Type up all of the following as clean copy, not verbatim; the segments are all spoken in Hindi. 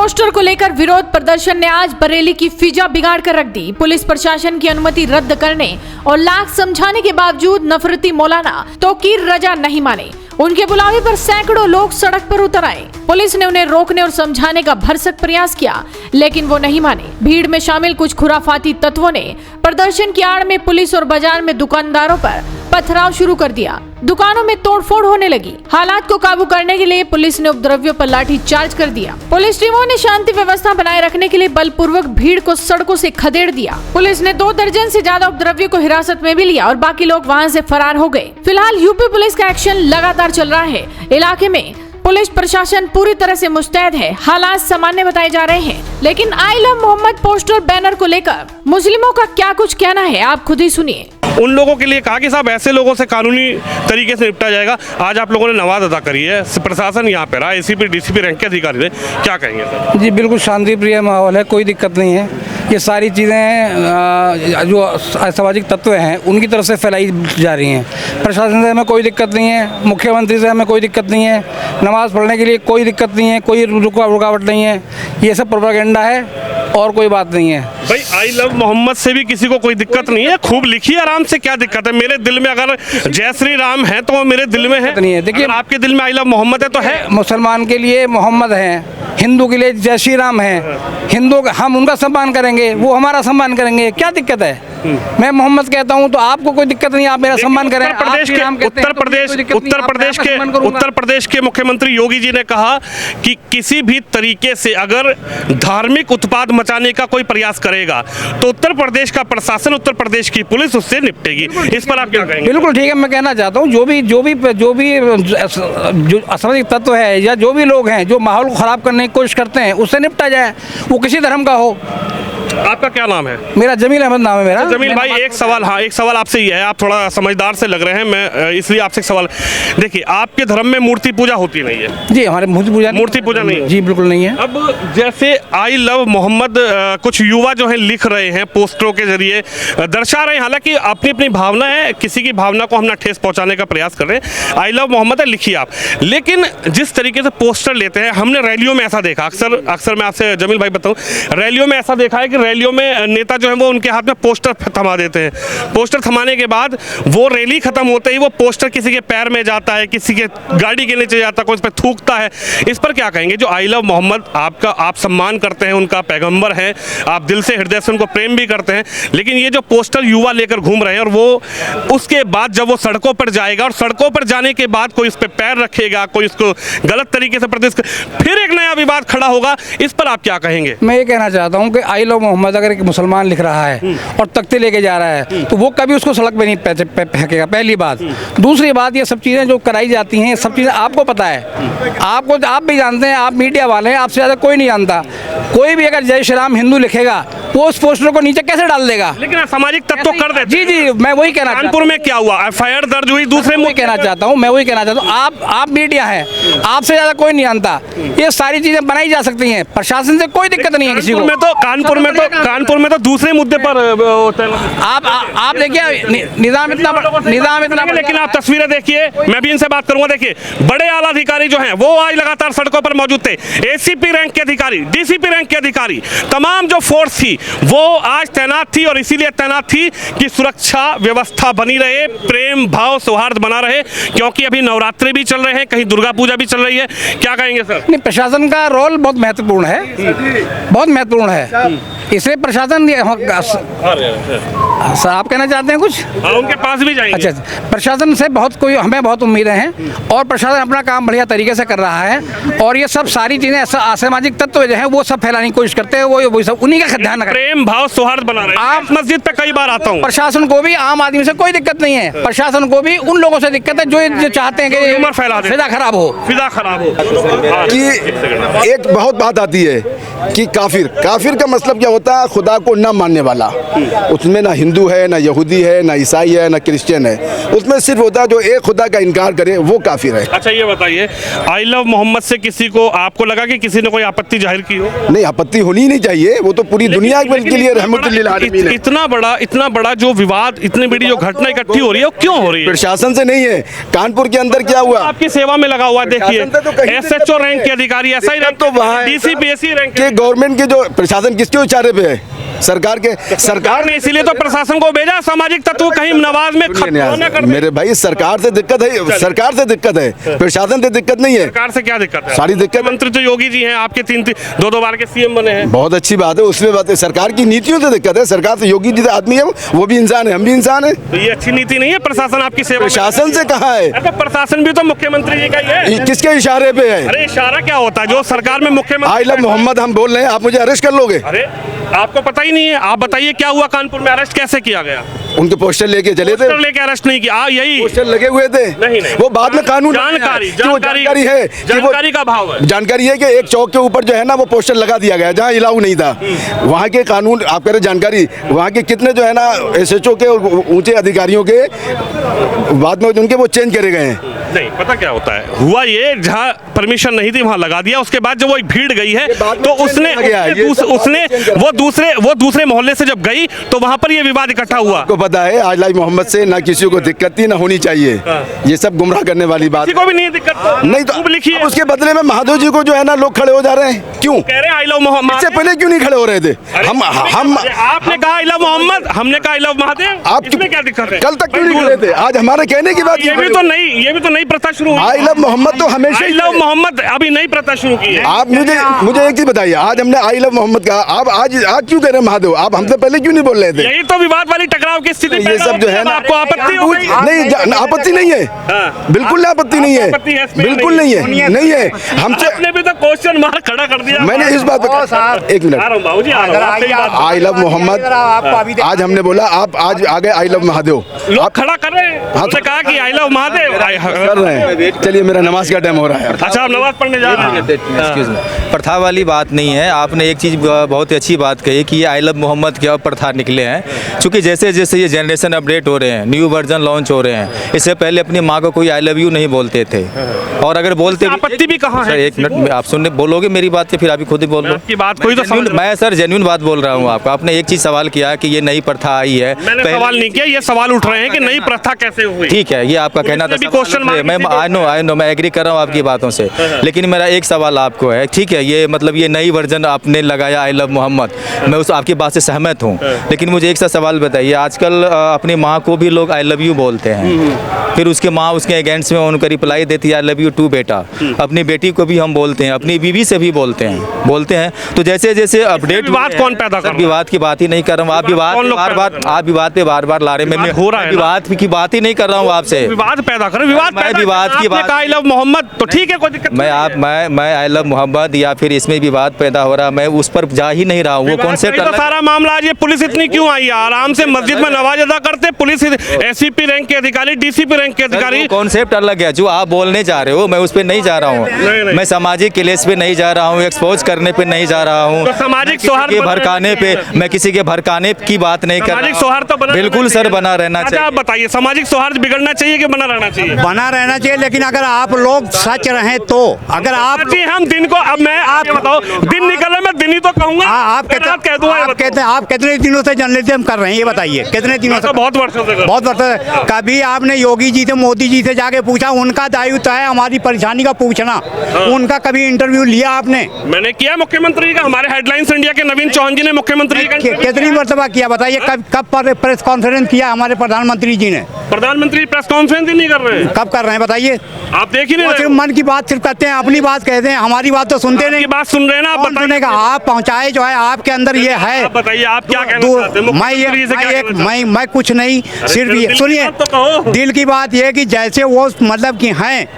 पोस्टर को लेकर विरोध प्रदर्शन ने आज बरेली की फिजा बिगाड़ कर रख दी। पुलिस प्रशासन की अनुमति रद्द करने और लाख समझाने के बावजूद नफरती मौलाना तौकीर रजा नहीं माने। उनके बुलावे पर सैकड़ों लोग सड़क पर उतर आए। पुलिस ने उन्हें रोकने और समझाने का भरसक प्रयास किया, लेकिन वो नहीं माने। भीड़ में शामिल कुछ खुराफाती तत्वों ने प्रदर्शन की आड़ में पुलिस और बाजार में दुकानदारों पर पथराव शुरू कर दिया। दुकानों में तोड़फोड़ होने लगी। हालात को काबू करने के लिए पुलिस ने उपद्रवियों पर लाठी चार्ज कर दिया। पुलिस टीमों ने शांति व्यवस्था बनाए रखने के लिए बलपूर्वक भीड़ को सड़कों से खदेड़ दिया। पुलिस ने 2 दर्जन से ज्यादा उपद्रवियों को हिरासत में भी लिया और बाकी लोग वहां से फरार हो गए। फिलहाल यूपी पुलिस का एक्शन लगातार चल रहा है। इलाके में पुलिस प्रशासन पूरी तरह से मुस्तैद है। हालात सामान्य बताए जा रहे हैं, लेकिन I love Mohammad poster banner को लेकर मुस्लिमों का क्या कुछ कहना है, आप खुद ही सुनिए। उन लोगों के लिए कहा कि साहब ऐसे लोगों से कानूनी तरीके से निपटा जाएगा। आज आप लोगों ने नमाज अदा करी है, प्रशासन यहाँ पे रहा, एसीपी डीसीपी रैंक के अधिकारी थे, क्या कहेंगे सर? जी बिल्कुल शांति प्रिय माहौल है, कोई दिक्कत नहीं है। ये सारी चीज़ें जो असामाजिक तत्व हैं उनकी तरफ से फैलाई जा रही हैं। प्रशासन से हमें कोई दिक्कत नहीं है, मुख्यमंत्री से हमें कोई दिक्कत नहीं है, नमाज़ पढ़ने के लिए कोई दिक्कत नहीं है, कोई रुकावट नहीं है। ये सब प्रोपेगेंडा है और कोई बात नहीं है। भाई आई लव मोहम्मद से भी किसी को कोई दिक्कत नहीं है, खूब लिखिए आराम से, क्या दिक्कत है? मेरे दिल में अगर जय श्री राम है तो वो मेरे दिल में है, नहीं है। देखिए आपके दिल में आई लव मोहम्मद है तो है। मुसलमान के लिए मोहम्मद है, हिंदू के लिए जय श्री राम है। हिंदू हम उनका सम्मान करेंगे, वो हमारा सम्मान करेंगे, क्या दिक्कत है? मैं मोहम्मद कहता हूं तो आपको कोई दिक्कत नहीं, आप मेरा सम्मान करें। उत्तर प्रदेश के मुख्यमंत्री योगी जी ने कहा कि किसी भी तरीके से अगर धार्मिक उत्पाद मचाने का कोई प्रयास करेगा तो उत्तर प्रदेश का प्रशासन, उत्तर प्रदेश की पुलिस उससे निपटेगी। इस पर आप क्या कहेंगे? बिल्कुल ठीक है, मैं कहना चाहता हूँ जो असामाजिक तत्व है या जो भी लोग हैं जो माहौल को खराब करने की कोशिश करते हैं उससे निपटा जाए, वो किसी धर्म का हो। आपका क्या नाम है? मेरा जमील अहमद नाम है मेरा। जमील भाई एक सवाल, हाँ एक सवाल आपसे ये है, आप थोड़ा समझदार से लग रहे हैं, मैं इसलिए आपसे एक सवाल। देखिए आपके धर्म में मूर्ति पूजा होती नहीं है? जी हमारे मूर्ति पूजा नहीं है। जी बिल्कुल नहीं है। अब जैसे आई लव मोहम्मद कुछ युवा जो है लिख रहे हैं, पोस्टरों के जरिए दर्शा रहे हैं, हालांकि अपनी अपनी भावना है, किसी की भावना को हम ना ठेस पहुंचाने का प्रयास कर रहे हैं। आई लव मोहम्मद है लिखिए आप, लेकिन जिस तरीके से पोस्टर लेते हैं, हमने रैलियों में ऐसा देखा, अक्सर मैं आपसे जमील भाई बताऊं, रैलियों में ऐसा देखा है कि रैलियों में नेता जो है वो उनके हाथ में पोस्टर थमा देते हैं। पोस्टर थमाने के बाद वो रैली खत्म होते ही वो पोस्टर किसी के पैर में जाता है, किसी के गाड़ी के नीचे जाता है, कोई उस पर थूकता है। इस पर क्या कहेंगे? जो आई लव मोहम्मद आपका आप सम्मान करते हैं, उनका पैगंबर है, आप दिल से हृदय से उनको प्रेम भी करते हैं, लेकिन ये जो पोस्टर युवा लेकर घूम रहे हैं और वो उसके बाद जब वो सड़कों पर जाएगा और सड़कों पर जाने के बाद कोई उस पर पैर रखेगा, कोई उसको गलत तरीके से फिर एक नया विवाद खड़ा होगा, इस पर आप क्या कहेंगे? मैं ये कहना चाहता हूँ कि आई लव मोहम्मद अगर एक मुसलमान लिख रहा है और तख्ते लेके जा रहा है तो वो कभी उसको सड़क पे नहीं फेंकेगा, पहली बात। दूसरी बात, ये सब चीज़ें जो कराई जाती हैं, सब चीज़ें आपको पता है, आप भी जानते हैं, आप मीडिया वाले हैं, आपसे ज़्यादा कोई नहीं जानता। कोई भी अगर जय श्री राम हिंदू लिखेगा वो उस पोस्टर को नीचे कैसे डाल देगा? लेकिन असामाजिक तत्व कर देते। जी मैं वही कहना, कानपुर में क्या हुआ, एफआईआर दर्ज हुई, दूसरे मैं वही कहना चाहता हूँ, आप मीडिया है, आपसे ज्यादा कोई नहीं जानता। ये सारी चीजें बनाई जा सकती हैं, प्रशासन से कोई दिक्कत नहीं है किसी को। कानपुर में तो दूसरे मुद्दे पर आप देखिए निजाम इतना, लेकिन आप तस्वीरें देखिए, मैं भी इनसे बात करूंगा। देखिए बड़े आला अधिकारी जो हैं वो आज लगातार सड़कों पर मौजूद थे, एसीपी रैंक के अधिकारी, डीसीपी रैंक के अधिकारी, तमाम जो फोर्स थी वो आज तैनात थी और इसीलिए तैनात थी कि सुरक्षा व्यवस्था बनी रहे, प्रेम भाव सौहार्द बना रहे, क्योंकि अभी नवरात्रि भी चल रहे हैं, कहीं दुर्गा पूजा भी चल रही है। क्या कहेंगे सर? नहीं, प्रशासन का रोल बहुत महत्वपूर्ण है, बहुत महत्वपूर्ण है। इसलिए प्रशासन आप कहना चाहते हैं कुछ? उनके पास भी जाएंगे। अच्छा, प्रशासन से हमें बहुत उम्मीदें हैं और प्रशासन अपना काम बढ़िया तरीके से कर रहा है और ये सब सारी चीजें असामाजिक तत्व जो है वो सब फैलाने की कोशिश करते हैं, वो सब उन्हीं का ध्यान रखें। प्रेम भाव सौहार्द बना रहे हैं। आप मस्जिद पे कई बार आता हूँ, प्रशासन को भी आम आदमी से कोई दिक्कत नहीं है, प्रशासन को भी उन लोगों से दिक्कत है जो चाहते हैं कि फैला दे, फिजा खराब हो। कि एक बहुत बात आती है कि काफिर काफिर का मतलब क्या होता है? खुदा को न मानने वाला। उसमें ना हिंदू है, ना यहूदी है, ना ईसाई है, ना क्रिश्चियन है। उसमें सिर्फ होता है जो एक खुदा का इनकार करे वो काफिर है। अच्छा ये बताइए, आई लव मोहम्मद से किसी को आपको लगा कि किसी ने कोई आपत्ति जाहिर की हो? नहीं, आपत्ति होनी ही नहीं चाहिए। वो तो पूरी दुनिया के लिए रहमतुल्लिल आलमीन है। इतना बड़ा जो विवाद, इतनी बड़ी जो घटना इकट्ठी हो रही है, वो क्यों हो रही है? प्रशासन से नहीं है। कानपुर के अंदर क्या हुआ? आपकी सेवा में लगा हुआ, देखिए SHO रैंक के अधिकारी, SI रैंक तो वहाँ DCP SC रैंक के गवर्नमेंट के जो प्रशासन किसके इशारे पे है? सरकार के। सरकार ने इसीलिए तो प्रशासन को भेजा, सामाजिक तत्व कहीं नवाज में खत्म कर। मेरे भाई सरकार से दिक्कत है, सरकार से दिक्कत है, प्रशासन से दिक्कत नहीं है। सरकार से क्या दिक्कत है? सारी दिक्कत। मंत्री तो योगी जी हैं, आपके 2 बार के CM बने हैं। बहुत अच्छी बात है, उसमें बात है। सरकार की नीतियों से दिक्कत है। सरकार से योगी जी आदमी है, वो भी इंसान है, हम भी इंसान है। तो ये अच्छी नीति नहीं है? प्रशासन आपकी सेवा प्रशासन से कहा है? तो प्रशासन भी तो मुख्यमंत्री जी का ही है। किसके इशारे पे है? अरे इशारा क्या होता है? जो सरकार में मुख्यमंत्री आई लव मोहम्मद हम बोल रहे हैं, आप मुझे अरेस्ट कर लोगे? अरे आपको पता ही नहीं है। आप बताइए क्या हुआ कानपुर में? अरेस्ट कैसे किया गया? उनके पोस्टर लेके चले थे। पोस्टर लेके अरेस्ट नहीं किया। यही पोस्टर लगे हुए थे। नहीं वो बाद में कानून जानकारी है कि जानकारी का भाव है। जानकारी है कि एक चौक के ऊपर जो है ना वो पोस्टर लगा दिया गया जहाँ इलाऊ नहीं था। वहाँ के कानून आप कह रहे जानकारी, वहाँ के कितने जो है ना SHO के और ऊंचे अधिकारियों के बाद में उनके वो चेंज करे गए हैं। नहीं पता क्या होता है, हुआ ये जहाँ परमिशन नहीं थी वहाँ लगा दिया। उसके बाद जब वो भीड़ गई है तो उसने वो दूसरे मोहल्ले से जब गई तो वहाँ पर ये विवाद इकट्ठा हुआ। आपको पता है आज लाई मोहम्मद से ना किसी को दिक्कत थी ना होनी चाहिए। ये सब गुमराह करने वाली बात। किसी को भी नहीं दिक्कत नहीं तो लिखी है। उसके बदले में महादेव जी को जो है ना लोग खड़े हो जा रहे हैं। क्यों कह रहे हैं आई लव मोहम्मद? इससे पहले क्यों नहीं खड़े हो रहे थे? हम आपने कहा आई लव मोहम्मद, हमने कहा आई लव महादेव। आप इसमें क्या दिक्कत है? कल तक क्यों नहीं खड़े थे? आज हमारे कहने की बात ये भी तो नई प्रथा शुरू हुई। आई लव मोहम्मद तो हमेशा आई लव मोहम्मद अभी नई प्रथा शुरू की है। आप मुझे एक चीज बताइए, आज हमने आई लव मोहम्मद कहा, आप आज क्यों कह रहे हैं महादेव? आप हमसे पहले क्यों नहीं बोल रहे थे? यही तो विवाद वाली टकराव की स्थिति ये सब जो है ना आपको आपत्ति हो गई? नहीं, आपत्ति नहीं है, बिल्कुल आपत्ति नहीं है, बिल्कुल नहीं है, नहीं है। हमसे आपने भी तो क्वेश्चन मार्क खड़ा कर दिया। मैंने इस बात पे एक मिनट, आई लव मोहम्मद आज हमने बोला, आप आज आगे आई लव महादेव आप खड़ा कर रहे हैं। आपने कहा कि आई लव महादेव कर रहे हैं। चलिए मेरा नमाज का टाइम हो रहा है। अच्छा आप नमाज पढ़ने जा रहे हैं? प्रथा वाली बात नहीं है। आपने एक चीज़ बहुत ही अच्छी बात कही कि ये आई लव मोहम्मद के प्रथा निकले हैं। क्योंकि जैसे जैसे ये जनरेशन अपडेट हो रहे हैं, न्यू वर्जन लॉन्च हो रहे हैं, इससे पहले अपनी माँ को कोई आई लव यू नहीं बोलते थे। और अगर बोलते आपत्ति भी कहाँ है? एक मिनट आप सुनने बोलोगे मेरी बात से, फिर आप खुद ही बोल लो। आपकी बात कोई तो समझ। मैं सर जेन्युइन बात बोल रहा हूँ आपको। आपने एक चीज़ सवाल किया कि ये नई प्रथा आई है। मैंने सवाल नहीं किया, ये सवाल उठ रहे हैं कि नई प्रथा कैसे हुई। ठीक है, ये आपका कहना था। मैं आई नो मैं एग्री कर रहा हूँ आपकी बातों से, लेकिन मेरा एक सवाल आपको है। ठीक है, ये मतलब ये नई वर्जन आपने लगाया आई लव मोहम्मद, मैं उस आपकी बात से सहमत हूँ। लेकिन मुझे एक सा सवाल बताइए, आजकल अपनी माँ को भी लोग आई लव यू बोलते हैं, फिर उसके माँ उसके अगेंस्ट में उनका रिप्लाई देती है आई लव यू टू बेटा। अपनी बेटी को भी हम बोलते हैं, अपनी बीवी से भी बोलते हैं। तो जैसे जैसे अपडेट विवाद कौन पैदा कर रहा है? विवाद की बात ही नहीं कर रहा हूँ। आप विवाद पे बार बार ला रहे हैं। हो रहा है, विवाद की बात ही नहीं कर रहा हूँ आपसे। विवाद पैदा करें, विवाद की बात आई लव मोहम्मद तो ठीक है, कोई दिक्कत मैं आई लव मोहम्मद या फिर इसमें विवाद पैदा हो रहा, मैं उस पर जा ही नहीं रहा हूँ। वो कॉन्सेप्ट तो सारा मामला आज ये पुलिस इतनी क्यों आई है? आराम से मस्जिद में नमाज अदा करते पुलिस SCP रैंक के अधिकारी, DCP रैंक के अधिकारी। कॉन्सेप्ट अलग है जो आप बोलने जा रहे हो, मैं उस पर नहीं जा रहा हूँ। मैं सामाजिक क्लेश पे नहीं जा रहा हूँ, एक्सपोज करने पे नहीं जा रहा हूँ, सामाजिक सौहार्द भड़काने पे, मैं किसी के भड़काने की बात नहीं कर रहा। सौहार्द तो बिल्कुल सर बना रहना चाहिए। आप बताइए सामाजिक सौहार्द बिगड़ना चाहिए कि बना रहना चाहिए? बना रहना चाहिए, लेकिन अगर आप लोग सच रहें तो। अगर आप हम दिन को, अब मैं आप बताओ, दिन निकल रहा है, मैं दिन ही तो कहूंगा। आप कितने दिनों से जर्नलिज्म कर रहे हैं ये बताइए? कितने दिनों से? बहुत वर्षों से। बहुत वर्षों से। कभी आपने योगी जी से, मोदी जी से जाके पूछा? उनका दायित्व है हमारी परेशानी का पूछना। उनका कभी इंटरव्यू लिया आपने? मैंने किया मुख्यमंत्री का। हमारे हेडलाइंस इंडिया के नवीन चौहान जी ने मुख्यमंत्री का कितनी मरतबा किया बताइए? कब प्रेस कॉन्फ्रेंस किया हमारे प्रधानमंत्री जी ने? प्रधानमंत्री प्रेस कॉन्फ्रेंस ही नहीं कर रहे हैं। कब कर रहे हैं बताइए? आप देख ही नहीं रहे। सिर्फ मन की बात सिर्फ करते हैं, अपनी बात कहते हैं, हमारी बात तो सुनते नहीं। बात सुन रहे हैं ना आप? सुनेगा आप पहुंचाए जो है आपके अंदर ये है। बताइए आप क्या कहना चाहते हैं? मैं कुछ नहीं, सिर्फ ये सुनिए, दिल की बात ये है कि जैसे वो मतलब कि हैं,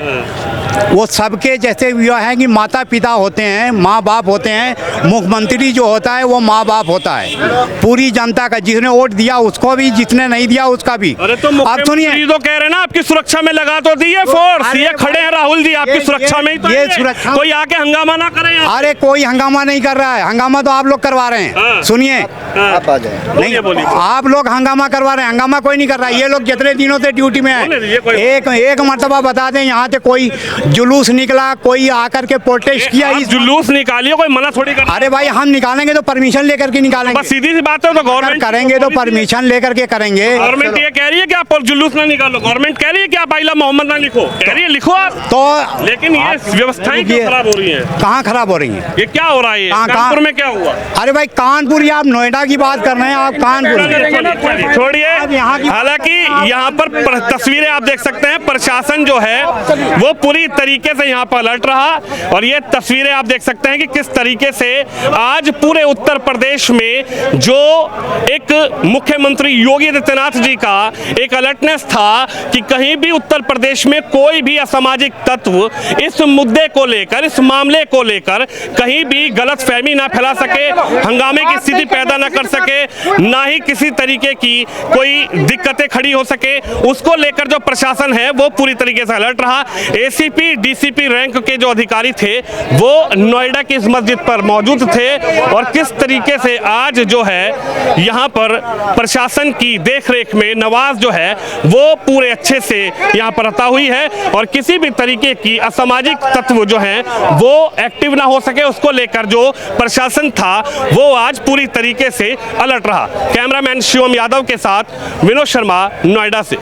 वो सबके जैसे ये हैं कि माता पिता होते हैं, माँ बाप होते हैं। मुख्यमंत्री जो होता है वो माँ बाप होता है पूरी जनता का। जिसने वोट दिया उसको भी, जिसने नहीं दिया उसका भी। अरे तो आप सुनिए, तो कह रहे हैं ना आपकी सुरक्षा में लगा तो दी है फोर्स। ये खड़े हैं राहुल जी आपकी सुरक्षा में ही तो ये सुरक्षा कोई आके हंगामा ना करे। अरे कोई हंगामा नहीं कर रहा रहा है, हंगामा तो आप लोग करवा रहे हैं। सुनिए, आप आ जाए। नहीं बोलिए। आप लोग हंगामा करवा रहे हैं, हंगामा कोई नहीं कर रहा है। ये लोग जितने दिनों से ड्यूटी में बोलने दीजिए, कोई- है, एक मर्तबा बता दें, यहाँ से कोई जुलूस निकला, कोई आकर के प्रोटेस्ट किया, आप इस जुलूस निकालिए, कोई मना थोड़ी कर। अरे भाई हम निकालेंगे तो परमिशन लेकर के निकालेंगे। बस सीधी सी बात है, तो अगर गवर्नमेंट करेंगे तो परमिशन लेकर के करेंगे। गवर्नमेंट ये कह रही है कि आप जुलूस ना निकालो, गवर्नमेंट कह रही है कि आप आइला मोहम्मद ना लिखो, कह रही है लिखो आप, तो लेकिन ये व्यवस्थाएं क्यों खराब हो रही हैं? कहाँ खराब हो रही है? ये क्या हो रहा है? ये कहाँ- कानपुर में क्या हुआ? अरे भाई कानपुर, या आप नोएडा की बात कर रहे हैं, आप कानपुर में। छोड़िए, अब यहाँ की- हालांकि यहाँ पर तस्वीरें आप देख सकते हैं, प्रशासन जो है वो पूरी तरीके से यहाँ पर अलर्ट रहा, और ये तस्वीरें आप देख सकते हैं कि किस तरीके से आज पूरे उत्तर प्रदेश में जो एक मुख्यमंत्री योगी आदित्यनाथ जी का एक अलर्टनेस था कि कहीं भी उत्तर प्रदेश में कोई भी असामाजिक तत्व इस मुद्दे को लेकर, इस मामले को लेकर कहीं भी गलत फहमी ना फैला सके, हंगामे की स्थिति पैदा ना कर सके, ना ही किसी तरीके की कोई दिक्कतें खड़ी हो सके, उसको लेकर जो प्रशासन है वो पूरी तरीके से अलर्ट रहा। एसीपी डीसीपी रैंक के जो अधिकारी थे वो नोएडा की इस मस्जिद पर मौजूद थे, और किस तरीके से आज जो है यहाँ पर प्रशासन की देखरेख में नवाज जो है वो पूरे अच्छे से यहाँ पर रहता हुई है, और किसी भी तरीके की असामाजिक तत्व जो है वो एक्टिव ना हो सके, उसको लेकर जो प्रशासन था वो आज पूरी तरीके से अलर्ट रहा। कैमरामैन शिवम यादव के साथ विनोद शर्मा, नोएडा से।